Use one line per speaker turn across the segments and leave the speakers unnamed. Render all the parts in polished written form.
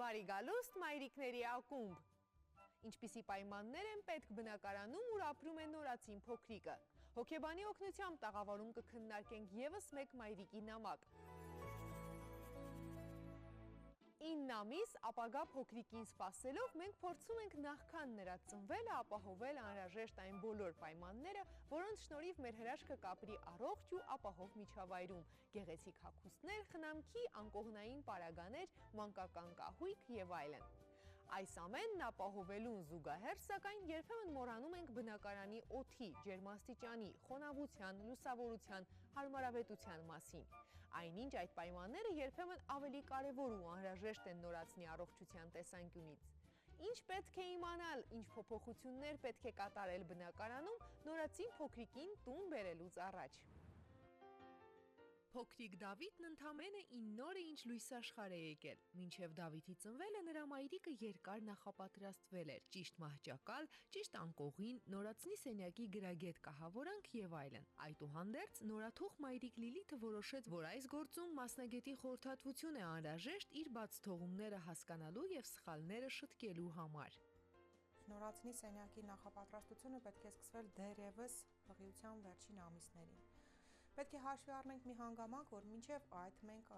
Բարի գալուստ մայրիկների ակումբ։ Ինչպիսի պայմաններ են պետք բնակարանում, ուր ապրում է նորածին փոքրիկը։ Հոգեբանի օգնությամբ տաղավարում կքննարկենք ևս մեկ մայրիկի նամակ։ 9 ամիս ապագա փոքրիկին սպասելով մենք փորձում ենք նախքան նրա ծնվելը ապահովել անհրաժեշտ այն բոլոր պայմանները, որոնց շնորհիվ մեր հրաշքը կապրի առողջ ու ապահով միջավայրում, գեղեցիկ հագուստներ, խնամքի, անկողնային պարագաներ, մանկական կահույք եւ այլն։ Այս ամենն ապահովելուն զուգահեռ, սակայն երբեմն մոռանում ենք բնակարանի օդի, ջերմաստիճանի, խոնավության, լուսավորության, հարմարավետության մասին։ Այնինչ այդ պայմանները երբեմն ավելի կարևոր ու անհրաժեշտ են նորածնի առողջության տեսանկյունից։ Ինչ պետք է իմանալ, ինչ փոփոխություններ պետք է կատարել բնակարանում նորածին փոքրիկին տուն բերելուց առաջ։ Փոքրիկ Դավիթն ընդամենը 9 օր է ինչ լույս աշխարհ է եկել։ Մինչև Դավիթի ծնվելը նրա մայրիկը երկար նախապատրաստվել էր, ճիշտ մահճակալ, ճիշտ անկողին, նորածնի սենյակի գրագետ կահավորանք եւ այլն։ Այդուհանդերձ նորաթուխ մայրիկ Լիլիթը որոշեց, որ այս գործում մասնագետի խորհրդատվություն է անհրաժեշտ իր բաց թողումները հասկանալու եւ սխալները շտկելու համար։
Նորածնի սենյակի նախապատրաստությունը պետք է սկսվել դեռևս հղիության վերջին ամիսներին։ Պետք է հաշվի առնենք մի հանգամանք, որ մինչև այդ մենք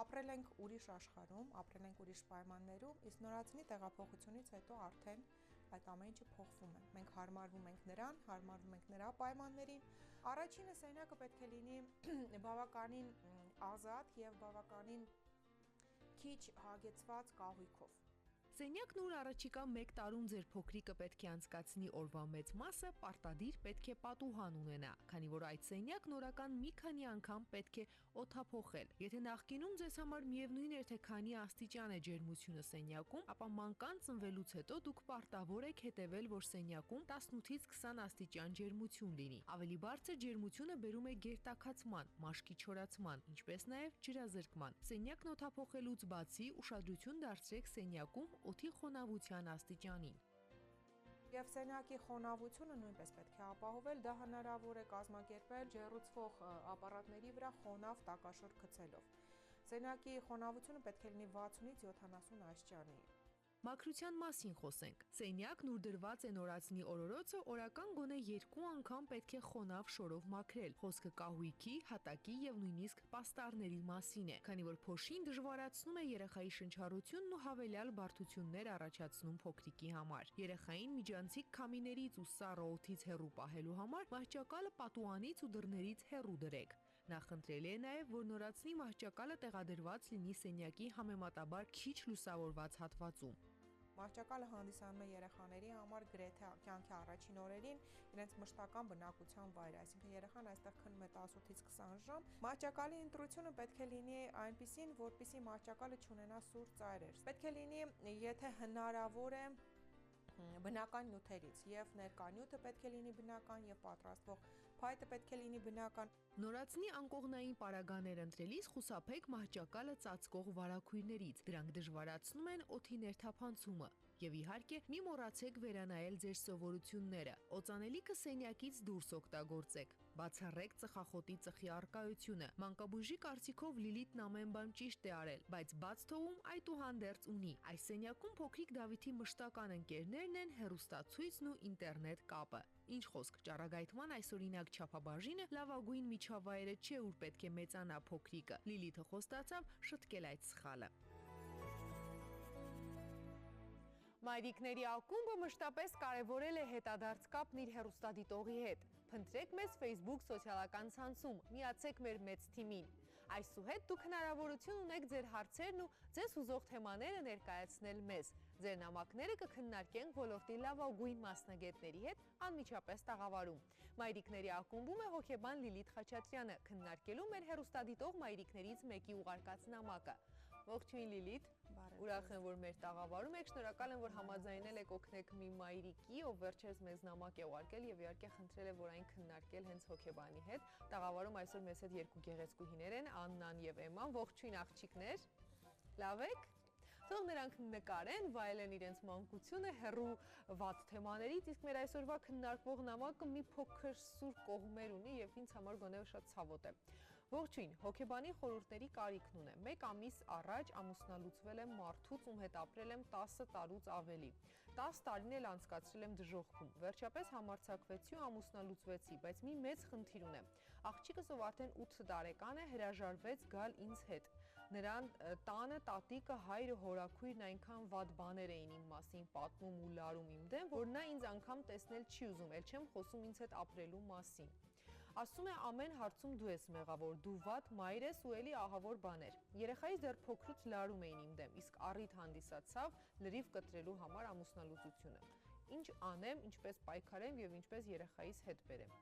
ապրել ենք ուրիշ աշխարհում, ապրել ենք ուրիշ պայմաններում, իսկ նորածնի տեղափոխությունից հետո արդեն այդ ամեն ինչը փոխվում է։ Մենք հարմարվում ենք նրան, հարմարվում ենք նրա պայմաններին։ Առաջինը սենյակը պետք է լինի բավականին ազատ եւ բավականին քիչ հագեցված կահույքով։
Սենյակն ուր առաջիկա 1 տարում ձեր փոքրիկը պետք է անցկացնի օրվա մեծ մասը, պարտադիր պետք է պատուհան ունենա, քանի որ այդ սենյակն օրական մի քանի անգամ պետք է օդափոխել։ Եթե նախկինում ձեզ համար միևնույն էր, թե քանի աստիճան է ջերմությունը սենյակում, ապա մանկան ծնվելուց հետո դուք պարտավոր եք հետևել, որ սենյակում 18-ից 20 աստիճան ջերմություն լինի։ Ավելի բարձր ջերմությունը բերում է գերտաքացման, մաշկի չորացման, ինչպես նաև ջրազրկման։ Սենյակն օդափոխելուց բացի ուշադրություն դարձրեք սենյակում օդի խոնավության աստիճանին։
Եվ սենյակի խոնավությունը նույնպես պետք է ապահովել, դա հնարավոր է կազմակերպել ջեռուցվող ապարատների վրա խոնավ տակաշոր գցելով։ Սենյակի խոնավությունը պետք է լինի 60-ից 70 աստիճանի։
Մաքրության մասին խոսենք։ Սենյակն ուր դրված է նորածնի օրորոցը օրական գոնե 2 անգամ պետք է խոնավ շորով մաքրել։ Խոսքը կահույքի, հատակի եւ նույնիսկ պաստառների մասին է, քանի որ փոշին դժվարացնում է երեխայի շնչառությունն ու հավելյալ բարդություններ առաջացնում փոքրիկի համար։ Երեխային միջանցիկ քամիներից ու սառը օդից հեռու պահելու համար մահճակալը պատուհանից ու դռներից հեռու դրեք։ Նախընտրելի է նաև, որ նորածնի մահճակալը տեղադրված լինի սենյակի համեմատաբար քիչ լուսավորված հատվածում։
Մահճակալը հանդիսանում է երեխաների համար գրեթե կյանքի առաջին օրերին իրենց մշտական բնակության վայր, այսինքն երեխան այստեղ քնում է 18-ից 20 ժամ։ Մահճակալի ընտրությունը պետք է լինի այնպիսին, որպեսզի մահճակալը չունենա սուր ծայրեր։ Պետք է լինի, եթե հնարավոր է, բնական նյութերից, եւ ներկա նյութը պետք է լինի բնական, եւ պատրաստվող փայտը պետք է լինի բնական։
Նորածնի անկողնային պարագաներ ընտրելիս խուսափեք մահճակալը ծածկող վարագույրներից, դրանք դժվարացնում են օդի ներթափանցումը։ Եվ իհարկե մի մոռացեք վերանայել ձեր սովորությունները։ Օծանելիքը սենյակից դուրս օգտագործեք։ Բացառեք ծխախոտի ծխի առկայությունը։ Մանկաբույժի կարծիքով Լիլիթն ամեն բան ճիշտ է արել, բայց բաց թողում այդուհանդերձ ունի։ Այս սենյակում փոքրիկ Դավիթի մշտական ընկերներն են հեռուստացույցն ու ինտերնետ կապը։ Ինչ խոսք, ճառագայթման այսօրինակ չափաբաժինը լավագույն միջավայրը չէ, ուր պետք է մեծանա փոքրիկը։ Լիլիթը խոստացավ շտկել այդ սխալը։ Մայրիկների ակումբը մշտապես կարևորել է հետադարձ կապն իր հեռուստադիտողի հետ։ Փնտրեք մեզ Facebook սոցիալական ցանցում, միացեք մեր մեծ թիմին։ Այսուհետ դուք հնարավորություն ունեք ձեր հարցերն ու ձեզ ուզող թեմաները ներկայացնել մեզ։ Ձեր նամակները կքննարկենք ոլորտի լավագույն մասնագետների հետ անմիջապես տաղավարում։ Մայրիկների ակումբում է հոգեբան Լիլիթ Խաչատրյանը, քննարկելու մեր հեռուստադիտող մայրիկներից մեկի ուղարկած նամակը։ Ողջույն Լիլիթ, ուրախ եմ, որ մեր տաղավարում եք, շնորհակալ եմ, որ համաձայնել եք օգնեք մի մայրիկի, ով վերջերս մեզ նամակ է ուղարկել եւ իհարկե խնդրել է, որ այն քննարկել հենց հոգեբանի հետ։ Տաղավարում այսօր մեզ հետ երկու գեղեցկուհիներ են, Աննան եւ Էման, ողջույն աղջիկներ։ Լավ եք։ Թող նրանք նկարեն, վայելեն իրենց մանկությունը հեռու վատ թեմաներից, իսկ մեր այսօրվա քննարկվող նամակը մի փոքր սուր կողմեր ունի եւ ինձ համար գոնե շատ ցավոտ է։ Ողջույն, հոգեբանի խորհուրդների կարիքն ունեմ։ 1 ամիս առաջ ամուսնալուծվել եմ մարդուց, ում հետ ապրել եմ 10 տարուց ավելի։ 10 տարին էլ անցկացրել եմ դժոխքում։ Վերջապես համարձակվեցի ու ամուսնալուծվեցի, բայց մի մեծ խնդիր ունեմ։ Աղջիկս, ով արդեն 8 տարեկան է, հրաժարվեց գալ ինձ հետ։ Նրան տանը տատիկը, հայրը, հորաքույրն այնքան վատ բաներ էին իմ մասին պատմում ու լարում իմ դեմ, որ նա ինձ անգամ տեսնել չի ուզում, էլ չեմ խոսում ինձ հետ ապրելու մասին։ Ասում է ամեն հարցում դու ես մեղավոր, դու վատ մայր ես ու էլի ահավոր բաներ։ Երեխայիս դեռ փոքրուց լարում էին իմ դեմ, իսկ առիթ հանդիսացավ լրիվ կտրելու համար ամուսնալուծությունը։ Ինչ անեմ, ինչպես պայքարեմ եւ ինչպես երեխայիս հետ բերեմ։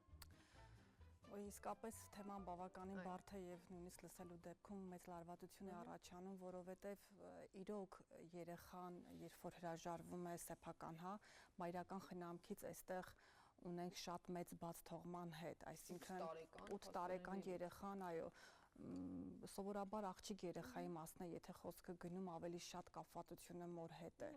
Իսկապես թեման բավականին բարդ է եւ նույնիսկ լսելու դեպքում մեծ լարվածություն է առաջանում, որովհետեւ իրոք երեխան, երբ որ հրաժարվում է սեփական, մայրական խնամքից, այստեղ ունենք շատ մեծ բաց թողման հետ, այսինքն 8 տարեկան երեխան, այո, սովորաբար աղջիկ երեխայի մասն է, եթե խոսքը գնում ավելի շատ կապվածությունը մոր հետ է։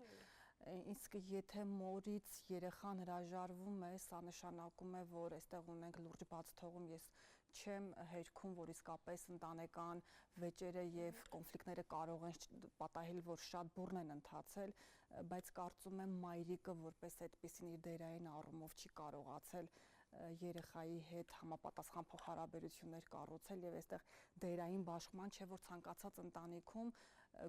Իսկ եթե մորից երեխան հրաժարվում է, սա նշանակում է, որ այստեղ ունենք լուրջ բաց թողում, ես չեմ հերքում, որ իսկապես ընտանեկան վեճերը եւ կոնֆլիկտները կարող են պատահել, որ շատ բուռն են ընթացել, բայց կարծում եմ մայրիկը որպես այդպեսին իր դերային առումով չի կարողացել երեխայի հետ համապատասխան փոխհարաբերություններ կառուցել եւ այստեղ դերային բաշխման չէ, որ ցանկացած ընտանիքում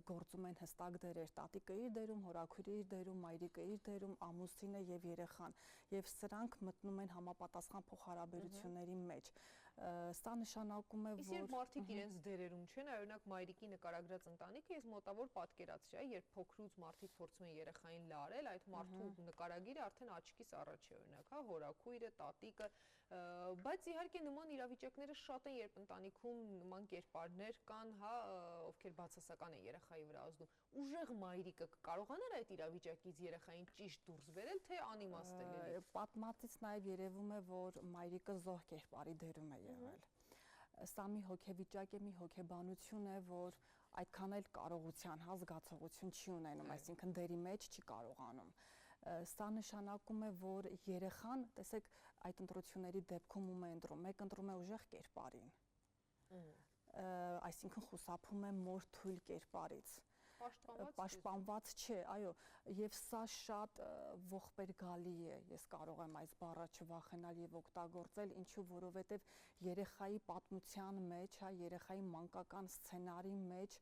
գործում են հստակ դերեր, տատիկը իր դերում, հորաքույրը իր դերում, մայրիկը իր դերում, ամուսինը եւ երեխան, եւ սրանք մտնում են համապատասխան փոխհարաբերությունների մեջ։ Սա նշանակում է, որ
Իսկ երբ մարդիկ իրենց դերերում չեն, օրինակ մայրիկի նկարագրած ընտանիքը, ես մոտավոր պատկերացրի, երբ փոքրուց մարդիկ փորձում են երեխային լարել, այդ մարդու նկարագիրը արդեն աչքիս առաջ է, օրինակ, հորաքույրը, տատիկը, բայց իհարկե նման իրավիճակները շատ են, երբ ընտանիքում նման կերպարներ կան, ովքեր բացասական են երեխայի վրա ազդում։ Ուժեղ մայրիկը կարողանա այդ իրավիճակից երեխային ճիշտ դուրս բերել, թե անիմաստ է լինի։
Պատմածից նաև երևում է, որ մայրիկը զոհ կերպարի դերում է եղել։ Սա մի հոգեվիճակ է, մի հոգեբանություն է, որ այդքան էլ կարողության, զգացողություն չի ունենում, այսինքն դերի մեջ չի կարողանում։ Սա նշանակում է, որ երեխան, տեսեք, այդ ընտրությունների դեպքում ում է ընտրում, մեկ ընտրում է ուժեղ կերպարին, այսինքն խուսափում է մոր թույլ կերպարից, պաշտպանված չէ, այո, եւ սա շատ ողբերգալի է, ես կարող եմ այս բառը չվախենալ եւ օգտագործել, ինչու, որովհետեւ երեխայի պատմության մեջ, երեխայի մանկական սցենարի մեջ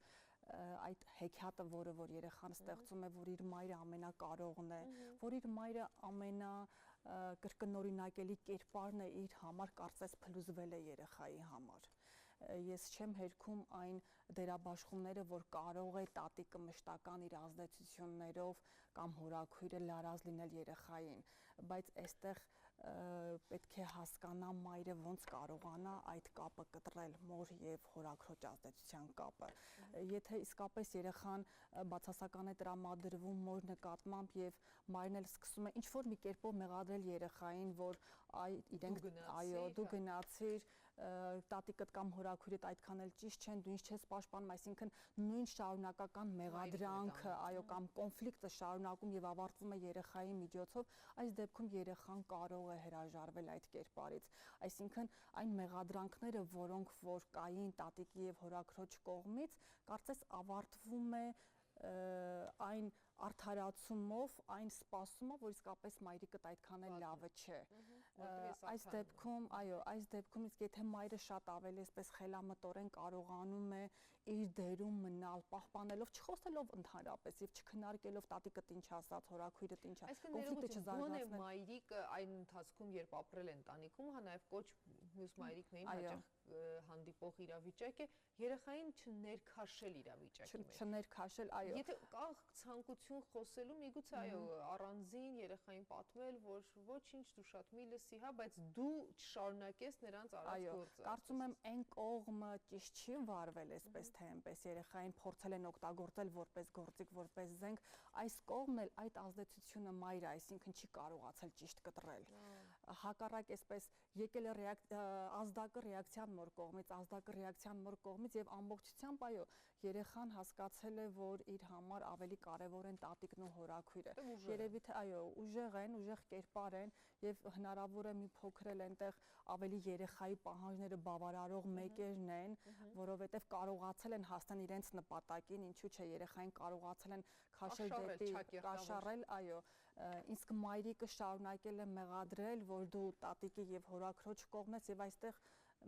այդ հեքիաթը, որը որ երեխան ստեղծում է, որ իր մայրը ամենակարողն է, որ իր մայրը ամենակրկնօրինակելի կերպարն է իր համար, կարծես փլուզվել է երեխայի համար։ Ես չեմ հերքում այն դերաբաշխումները, որ կարող է տատիկը մշտական իր ազդեցություններով կամ հորաքույրը լարած լինել երեխային, բայց այստեղ պետք է հասկանա մայրը ոնց կարողանա այդ կապը կտրել, մոր եւ հորաքրոջ ազդեցության կապը։ Եթե իսկապես երեխան բացասական է տրամադրվում մոր նկատմամբ եւ մայրն էլ սկսում է ինչ-որ մի կերպով մեղադրել երեխային, որ իրենք այո, դու գնացիր, տատիկդ կամ հորաքույրդ այդքան էլ ճիշտ չեն, դու ինչ չես պաշտպանում, այսինքն նույն շարունակական մեղադրանքը, այո, կամ կոնֆլիկտը շարունակում եւ ավարտվում է երեխայի միջոցով, այս դեպքում երեխան կարող է հրաժարվել այդ կերպարից, այսինքն այն մեղադրանքները, որոնք որ կային տատիկի եւ հորաքրոջ կողմից, կարծես ավարտվում է այն արդարացումով, այն սպասումով, որ իսկապես մայրիկդ այդքան էլ լավը չէ։ Այս դեպքում, այո, այս դեպքում իսկ եթե մայրը շատ ավելի այսպես խելամտորեն կարողանում է իր դերում մնալ, պահպանելով, չխոսելով ընդհանրապես եւ չքննարկելով տատիկը ինչ ասաց, հորաքույրը ինչ ասաց, կոնֆլիկտը չզարգացնել։
Մայրիկը այն ընթացքում, երբ ապրել են տանիքում, նաեւ կոչ մյուս մայրիկներին հաճախ հանդիպող իրավիճակ է երեխային չներքաշել իրավիճակի մեջ։
Չներքաշել, այո։
Եթե կա ցանկություն խոսելու, միգուցե այո, առանձին երեխային պատմել, որ ոչինչ դու շատ մի լսի, բայց դու չշարունակես նրանց արած գործը։
Կարծում եմ այն կողմը ճիշտ չի վարվել այսպես թե այնպես երեխային փորձել են օգտագործել որպես գործիք, որպես զենք, այս կողմն էլ այդ ազդեցությունը մայրը, այսինքն չի կարողացել ճիշտ կտրել։ հակառակ այսպես եկել է ազդակը ռեակցիան մոր կողմից եւ ամբողջությամբ այո երեխան հասկացել է որ իր համար ավելի կարեւոր են տատիկն ու հորաքույրը երևի թե այո ուժեղ կերպար են եւ հնարավոր է մի փոքր էլ այնտեղ ավելի երեխայի պահանջները բավարարող մեկերն են որովհետեւ կարողացել են հասնել իրենց նպատակին ինչու՞ չէ երեխային կարողացել են քաշել դեպի կաշառել այո իսկ մայրիկը շարունակել է մեղադրել որ դու տատիկի եւ հորաքրոջ կողմն ես եւ այստեղ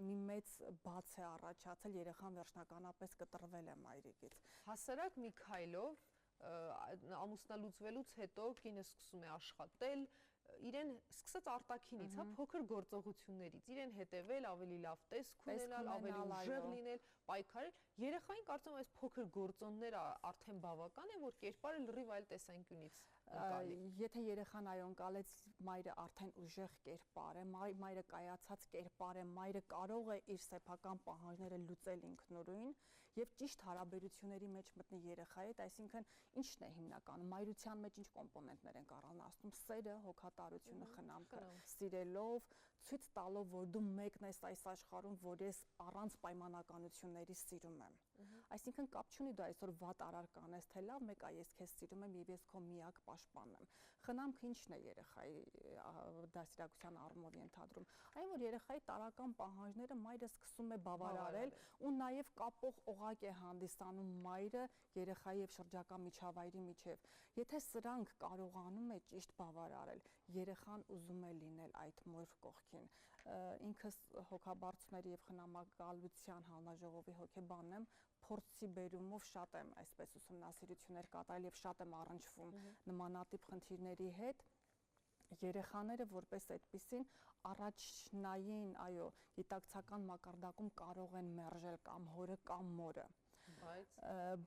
մի մեծ բաց է առաջացել երեխան վերջնականապես կտրվել է մայրիկից
հասարակ մի քայլով ամուսնալուծվելուց հետո կինը սկսում է աշխատել իրեն սկսած արտաքինից հա փոքր գործողություններից իրեն հետևել ավելի լավ տեսք ունենալ ավելի ուժեղ լինել պայքարել երեխային կարծում եմ այս փոքր գործոնները արդեն բավական է որ կերպարը լրիվ այլ տեսանկյունից
եթե երեխան այո ընկալեց մայրը արդեն ուժեղ կերպար է մայրը կայացած կերպար է մայրը կարող է իր սեփական պահանջները լուծել ինքնուրույն եւ ճիշտ հարաբերությունների մեջ մտնի երեխայի հետ այսինքն ինչն է հիմնականում մայրության մեջ ինչ կոմպոնենտներ են առանձնացնում սերը հոգատարությունը խնամքը սիրելով ցույց տալով որ դու մեկն ես այս աշխարհում որ ես առանց պայմանականությունների սիրում եմ այսինքն կապ չունի դու այսօր վատ արար կանես թե լավ մեկ այ ես քեզ սիրում եմ եւ ես քո միակ պաշտպանն եմ խնամքը ինչն է երեխայի դաստիարակության առումով ենթադրում այն որ երեխայի տարական պահանջները մայրը սկսում է բավարարել ու նաեւ կապող օղակ է հանդիսանում մայրը երեխայի եւ շրջակա միջավայրի միջև եթե սրանք կարողանում է ճիշտ բավարարել երեխան ուզում է լինել այդ մոր կողքին ինքս հոգաբարձուների եւ խնամակալության հանձնաժողովի հոգեբանն եմ փորձի բերումով շատ եմ այսպես ուսումնասիրություններ կատարել եւ շատ եմ առնչվում նմանատիպ խնդիրների հետ երեխաները որպես այդպիսին առաջնային այո գիտակցական մակարդակում կարող են մերժել կամ հորը կամ մորը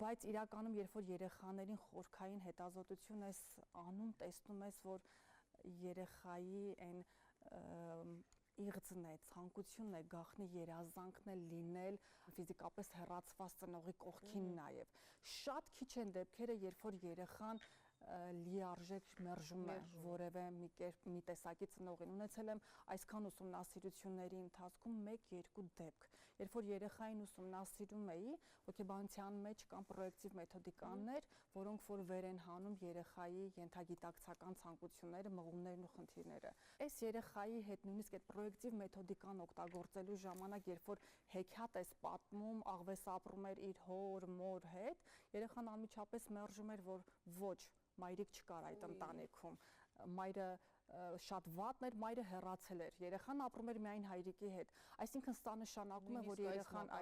բայց իրականում երբ որ երեխաներին խորքային հետազոտություն ես անում տեսնում ես որ երեխայի այն իղձն է, ցանկությունն է, գաղտնի երազանքն է լինել ֆիզիկապես հեռացված ծնողի կողքին նաև։ Շատ քիչ են դեպքերը, երբ որ երեխան լիարժեք մերժում է որևէ մի տեսակի ծնողին։ Ունեցել եմ այսքան ուսումնասիրությունների ընթացքում 1-2 դեպք, երբ որ երեխային ուսումնասիրում էի, հոգեբանության մեջ կան պրոյեկտիվ մեթոդիկաներ, որոնք որ վեր են հանում երեխայի ենթագիտակցական ցանկությունները, մղումներն ու խնդիրները։ Այս երեխայի հետ նույնիսկ այդ պրոյեկտիվ մեթոդիկան օգտագործելու ժամանակ, երբ որ հեքիաթ ես պատմում, աղվես ապրում էր իր հոր, մոր հետ, երեխան անմիջապես մերժում էր, որ ոչ մայրիկ չկար այդ ընտանիքում, մայրը շատ վատն էր, մայրը հեռացել էր, երեխան ապրում էր միայն հայրիկի հետ, այսինքն սա նշանակում է, որ երեխան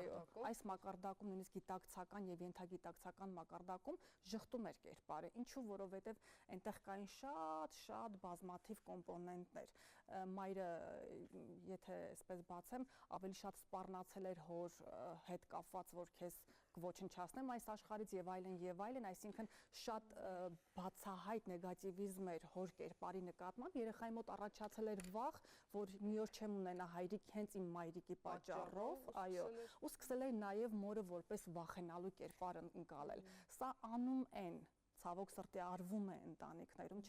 այս մակարդակում, նույնիսկ գիտակցական եւ ենթագիտակցական մակարդակում ժխտում էր կերպարը, ինչու, որովհետեւ այնտեղ կային շատ բազմաթիվ կոմպոնենտներ, մայրը, եթե այսպես բացեմ, ավելի շատ սպառնացել էր հոր հետ կապված, որ քեզ կոչնչացնեմ այս աշխարհից եւ այլն, այսինքն շատ բացահայտ նեգատիվիզմ էր հոր կերպարի նկատմամբ, երեխայի մոտ առաջացել էր վախ, որ մի օր չեմ ունենա հայրիկ հենց իմ մայրիկի պատճառով, այո, ու սկսել էր նաեւ մորը որպես վախենալու կերպար ընկալել։ Սա անում են, ցավոք սրտի արվում է ընտանիքներում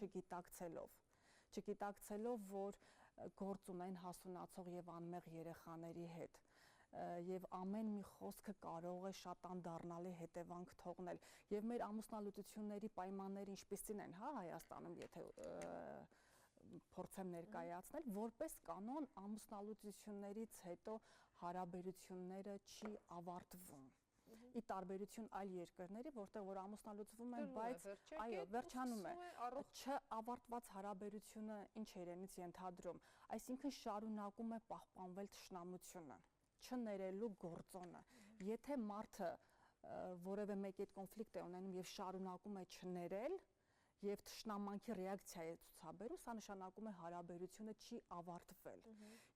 չգիտակցելով, որ գործ ունեն հասունացող եւ անմեղ երեխաների հետ եւ ամեն մի խոսքը կարող է շատ անդառնալի հետևանք թողնել եւ մեր ամուսնալուծությունների պայմանները ինչպիսին են հա Հայաստանում եթե փորձեմ ներկայացնել որպես կանոն ամուսնալուծություններից հետո հարաբերությունները չի ավարտվում ի տարբերություն այլ երկրների, որտեղ որ ամուսնալուծվում են, բայց այո, վերջանում է, չավարտված հարաբերությունը ինչ է իրենից ենթադրում, այսինքն շարունակում է պահպանվել թշնամությունը, չներելու գործոնը, եթե մարդը որևէ մեկի հետ կոնֆլիկտ է ունենում եւ շարունակում է չներել, եւ թշնամանքի ռեակցիա է ցուցաբերում, սա նշանակում է հարաբերությունը չի ավարտվել։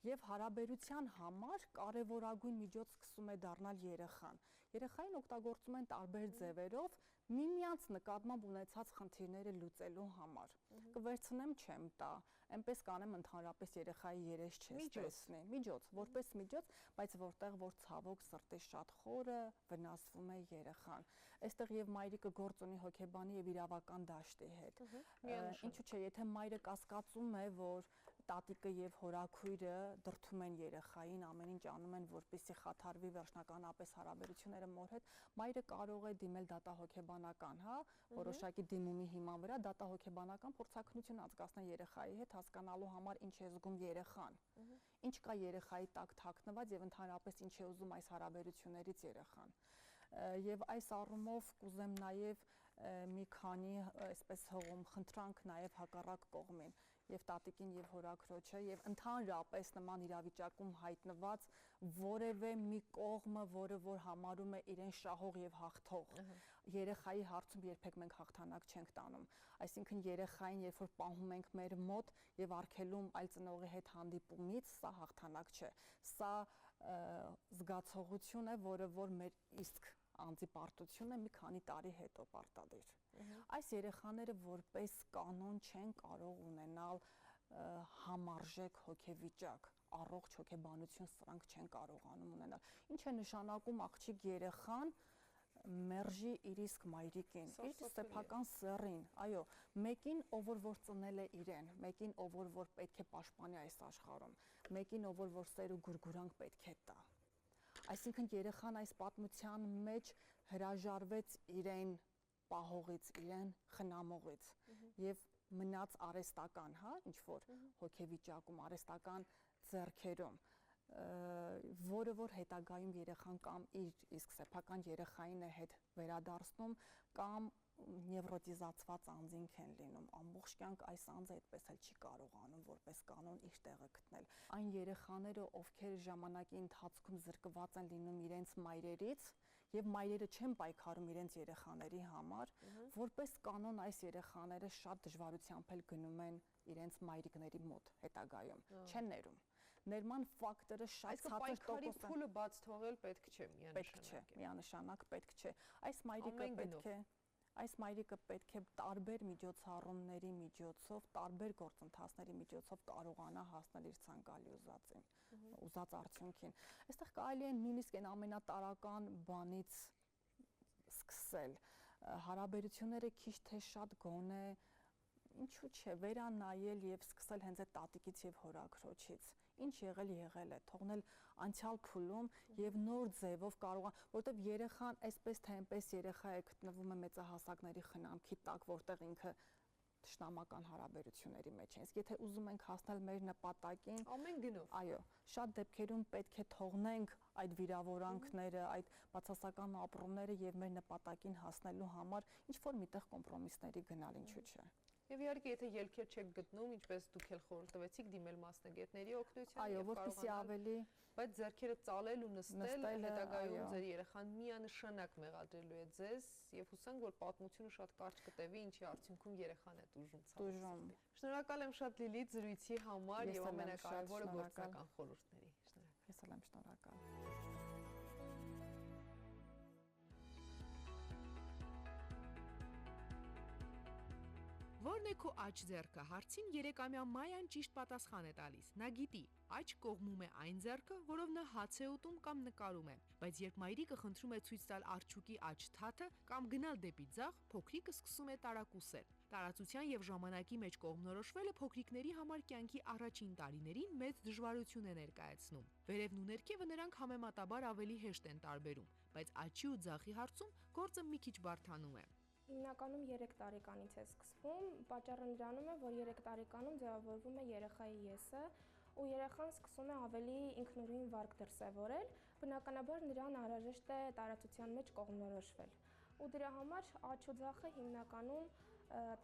Եվ հարաբերության համար կարևորագույն միջոց սկսում է դառնալ երեխան։ Երեխային օգտագործում են տարբեր ձևերով միմյանց նկատմամբ ունեցած խնդիրները լուծելու համար։ Կվերցնեմ չեմ տա, այնպես կանեմ ընդհանրապես երեխայի երես չես տեսնի, որպես միջոց, բայց որտեղ որ ցավոք սրտի շատ խորը վնասվում է երեխան։ Այստեղ եւ մայրիկը գործ ունի հոգեբանի եւ իրավական դաշտի հետ։ Ինչու՞ չէ, եթե մայրը կասկածում է, որ տատիկը եւ հորաքույրը դրթում են երեխային, ամեն ինչ անում են, որպեսզի խաթարվի վերջնականապես հարաբերությունները մոր հետ, մայրը կարող է դիմել դատահոգեբանական, հա, որոշակի դիմումի հիման վրա դատահոգեբանական փորձաքննություն անցկացնել երեխայի հետ, հասկանալու համար ինչ է զգում երեխան, ինչ կա երեխայի տակ թաքնված եւ ընդհանրապես ինչ է ուզում այս հարաբերություններից երեխան։ Եվ այս առումով կուզեմ նաեւ մի քանի այսպես հողում խնդրանք նաեւ հակառակ կողմին եւ տատիկին եւ հորաքրոջը եւ ընդհանրապես նման իրավիճակում հայտնված որևէ մի կողմը, որը որ համարում է իրեն շահող եւ հաղթող։ Երեխայի հարցում երբեք մենք հաղթանակ չենք տանում, այսինքն երեխային երբ որ պահում ենք մեր մոտ եւ արգելում այլ ծնողի հետ հանդիպումից, սա հաղթանակ չէ, սա զգացողություն է, որը որ մեր իսկ անձի պարտությունը մի քանի տարի հետո պարտադիր։ Այս երեխաները որպես կանոն չեն կարող ունենալ համարժեք հոգեվիճակ, առողջ հոգեբանություն սրանք չեն կարողանում ունենալ։ Ինչ է նշանակում աղջիկ երեխան մերժի իր իսկ մայրիկին, իր սեփական սեռին, այո, մեկին, ով որ ծնել է իրեն, մեկին, ով որ պետք է պաշտպանի այս աշխարհում, մեկին, ով որ սեր ու գուրգուրանք պետք է տա։ Այսինքն երեխան այս պատմության մեջ հրաժարվեց իրեն պահողից, իրեն խնամողից եւ մնաց արհեստական, հա, ինչ որ հոգեվիճակում, արհեստական ձեռքերում, որը որ հետագայում երեխան կամ իր իսկ սեփական երեխային է հետ վերադարձնում կամ նևրոտիզացված անձինք են լինում, ամբողջ կյանք այս անձը այդպես էլ չի կարողանում որպես կանոն իր տեղը գտնել։ Այն երեխաները, ովքեր ժամանակի ընթացքում զրկված են լինում իրենց մայրերից եւ մայրերը չեն պայքարում իրենց երեխաների համար, որպես կանոն այս երեխաները շատ դժվարությամբ էլ գնում են իրենց մայրիկների մոտ հետագայում, չեն ներում։ Ներման ֆակտորը շատ ցածր
պայքարի փուլը բաց թողել պետք չէ,
միանշանակ պետք չէ։ Այս մայրիկը պետք է տարբեր միջոցառումների միջոցով, տարբեր գործընթացների միջոցով կարողանա հասնել իր ցանկալի ուզած արդյունքին։ Այստեղ կարելի է նույնիսկ այն ամենատարական բանից սկսել։ Հարաբերությունները քիչ թե շատ գոնե ինչու՞ չէ, վերանայել եւ սկսել հենց այդ տատիկից եւ հորաքրոջից։ Ինչ եղել է, թողնել անցյալ փուլում եւ նոր ձևով կարողան, որտեվ երեխան այսպես թե այնպես երեխա է գտնվում է մեծահասակների խնամքի տակ, որտեղ ինքը թշնամական հարաբերությունների մեջ է։ Իսկ եթե ուզում ենք հասնել մեր նպատակին,
ամեն գնով,
այո, շատ դեպքերում պետք է թողնենք այդ վիրավորանքները, այդ բացասական ապրումները եւ մեր նպատակին հասնելու համար ինչ որ միտեղ կոմպրոմիսների գնալ, ինչու՞ չէ։
Եվ իհարկե, եթե ելքեր չեք գտնում, ինչպես դուք էլ խորհուրդ տվեցիք, դիմել մասնագետների օգնության
եւ որպեսզի ավելի,
բայց ձեռքերը ծալել ու նստել հետագայում ձեր երեխան միանշանակ մեղադրելու է ձեզ եւ հուսանք, որ պատմությունը շատ կարճ կտևի, ինչի արդյունքում երեխան է տուժում։ Շնորհակալ եմ շատ Լիլիթ զրույցի համար եւ ամենակարևորը գործնական խորհուրդների։ Շնորհակալ։
Ես էլ եմ շնորհակալ։
Որն է քո աջ ձեռքը հարցին 3-ամյա Մայան ճիշտ պատասխան է տալիս։ Նա գիտի, աջ կողմում է այն ձեռքը, որով նա հաց է ուտում կամ նկարում է, բայց երբ մայրիկը խնդրում է ցույց տալ արջուկի աջ թաթը կամ գնալ դեպի ձախ, փոքրիկը սկսում է տարակուսել։ Տարածության եւ ժամանակի մեջ կողմնորոշվելը փոքրիկների համար կյանքի առաջին տարիներին մեծ դժվարություն է ներկայացնում։ Վերևն ու ներքևը նրանք համեմատաբար ավելի հեշտ են տարբերում, բայց աջի ու ձախի հարցում գործը մի քիչ բարդանում է։
Հիմնականում 3 տարեկանից է սկսվում, պատճառը նրանում է, որ 3 տարեկանում ձևավորվում է երեխայի եսը ու երեխան սկսում է ավելի ինքնուրույն վարք դրսևորել, բնականաբար նրան անհրաժեշտ է տարածության մեջ կողմնորոշվել։ Ու դրա համար աջ ու ձախը հիմնականում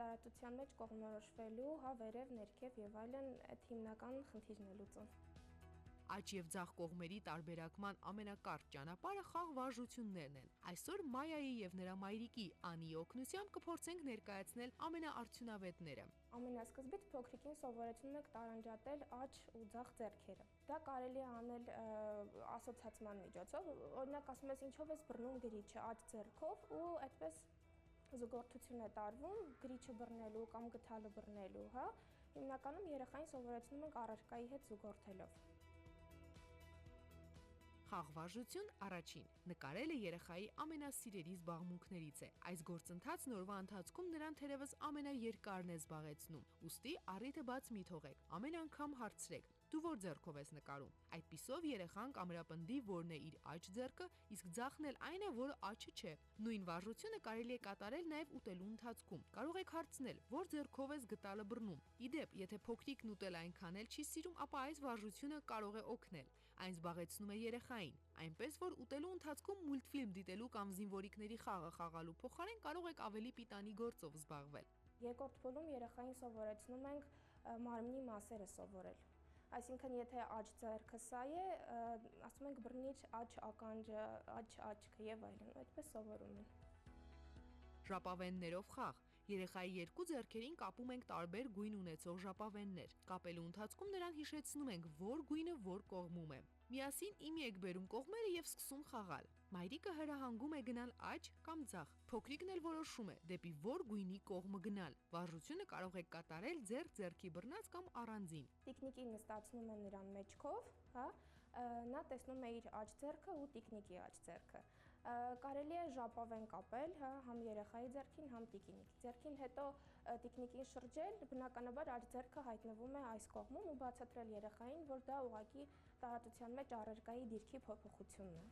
տարածության մեջ կողմնորոշվելու, հա, վերև, ներքև եւ այլն այդ հիմնական խնդիրն է լուծում։
Աջ եւ ձախ կողմերի տարբերակման ամենակարճ ճանապարհը խաղ վարժություններն են։ Այսօր Մայայի եւ նրա մայրիկի Անիի օգնությամբ կփորձենք ներկայացնել ամենաարդյունավետները։
Ամենասկզբից փոքրիկին սովորեցնում եք տարանջատել աջ ու ձախ ձեռքերը։ Դա կարելի է անել ասոցացման միջոցով։ Օրինակ ասում ես ինչով ես բռնում գրիչը աջ ձեռքով ու այդպես զուգորդություն է տարվում գրիչը բռնելու կամ գդալը բռնելու, հա։ Հիմնականում երեխային սովորեցնում ենք առարկայի հետ զուգորդելով։
Խաղվարժություն առաջին։ Նկարելը երեխայի ամենասիրելի զբաղմունքներից է։ Այս գործընթացն օրվա ընթացքում նրան թերևս ամենաերկարն է զբաղեցնում։ Ուստի առիթը բաց մի թողեք։ Ամեն անգամ հարցրեք. դու որ ձեռքով ես նկարում։ Այդպիսով երեխան կամրապնդի, որն է իր աջ ձեռքը, իսկ ձախն էլ այն է, որը աջը չէ։ Նույն վարժությունը կարելի է կատարել նաև ուտելու ընթացքում։ Կարող եք հարցնել, որ ձեռքով ես գտալը բռնում։ Իդեպ, եթե փոքրիկն ուտել այնքան էլ չի սիրում, ապա այս վարժությունը կարող է օգնել։ Այն զբաղեցնում է երեխային, այնպես որ ուտելու ընթացքում մուլտֆիլմ դիտելու կամ զինվորիկների խաղը խաղալու փոխարեն կարող եք ավելի պիտանի գործով զբաղվել։
Երկրորդ փուլում երեխային սովորեցնում ենք մարմնի մասերը սովորել։ Այսինքն, եթե աջ ձեռքը սա է, ասում ենք բռնիչ աջ ականջը, աջ աչքը եւ այլն, այդպես սովորում են։
Ժապավեններով խաղ։ Երեխայի երկու ձեռքերին կապում ենք տարբեր գույն ունեցող ժապավեններ։ Կապելու ընթացքում նրան հիշեցնում ենք, որ գույնը որ կողմում է։ Միասին իմի եք բերում կողմերը եւ սկսում խաղալ։ Մայրիկը հրահանգում է գնալ աջ կամ ձախ։ Փոքրիկն էլ որոշում է դեպի որ գույնի կողմը գնալ։ Վարժությունը կարող եք կատարել ձեռքի բռնած կամ առանձին։
Տիկնիկին նստացնում են նրան մեջքով, հա, նա տեսնում է իր աջ ձեռքը ու տիկնիկի աջ ձեռքը։ Կարելի է ժապավեն կապել, հա, համ երեխայի ձեռքին, համ տիկնիկի ձեռքին, հետո տիկնիկին շրջել, բնականաբար աջ ձեռքը հայտնվում է այս կողմում ու բացատրել երեխային, որ դա ուղղակի տարածության մեջ առարկայի դիրքի փոփոխությունն է։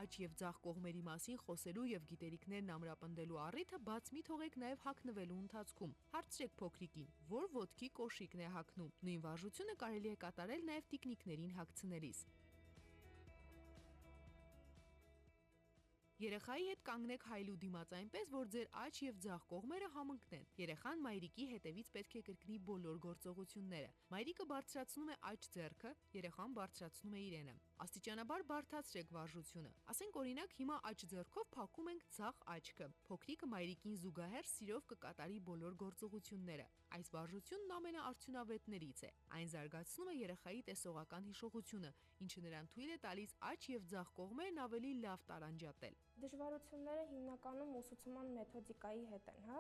Աջ եւ ձախ կողմերի մասին խոսելու եւ գիտելիքներն ամրապնդելու առիթը բաց մի թողեք նաեւ հագնվելու ընթացքում։ Հարցրեք փոքրիկին, որ ոտքի կոշիկն է հագնում։ Նույն վարժությունը կարելի է կատարել նաեւ տիկնիկներին հագցնելիս։ Երեխայի հետ կանգնեք հայլու դիմաց այնպես, որ ձեր աջ եւ ձախ կողմերը համընկնեն։ Երեխան մայրիկի հետևից պետք է կրկնի բոլոր գործողությունները։ Մայրիկը բարձրացնում է աջ ձեռքը, երեխան բարձրացնում է իրենը։ Աստիճանաբար բարդացրեք վարժությունը։ Ասենք օրինակ հիմա աջ ձեռքով փակում ենք ձախ աչքը։ Փոքրիկը մայրիկին զուգահեռ սիրով կկատարի բոլոր գործողությունները։ Այս վարժությունն ամենաարդյունավետներից է։ Այն զարգացնում է երեխայի տեսողական հիշողությունը, ինչը նրան թույլ է տալիս աջ եւ ձախ կողմերն ավելի լավ տարանջատել։
Դժվարությունները հիմնականում ուսուցման մեթոդիկայի հետ են, հա։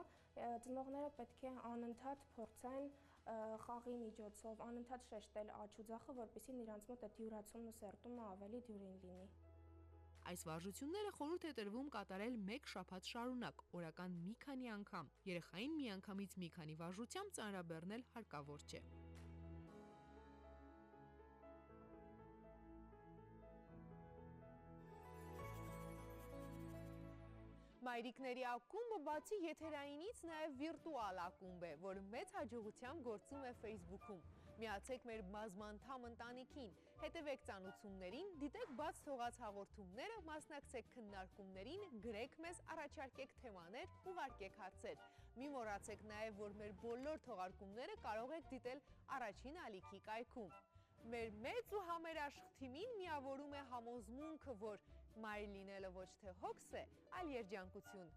Ծնողները պետք է անընդհատ փորձեն խաղի միջոցով անընդհատ շեշտել աջ ու ձախը, որպեսզի նրանց մոտ այդ յուրացումն ու սերտումը ավելի դյուրին լինի։
Այս վարժությունները խորհուրդ է տրվում կատարել 1 շաբաթ շարունակ, օրական մի քանի անգամ։ Երեխային միանգամից մի քանի վարժությամբ ծանրաբեռնել հարկավոր չէ։ Մայրիկների ակումբը բացի եթերայինից նաև վիրտուալ ակումբ է, որը մեծ հաջողությամբ գործում է Facebook-ում։ Միացեք մեր բազմանդամ ընտանիքին, հետևեք ծանոթություններին, դիտեք բաց թողած հաղորդումները, մասնակցեք քննարկումներին, գրեք մեզ, առաջարկեք թեմաներ, ուղարկեք հարցեր։ Մի մոռացեք նաև, որ մեր բոլոր թողարկումները կարող եք դիտել առաջին ալիքի կայքում։ Մեր մեծ ու համերաշխ թիմին միավորում է համոզմունքը, որ մայր լինելը ոչ թե հոգս է, այլ երջանկություն։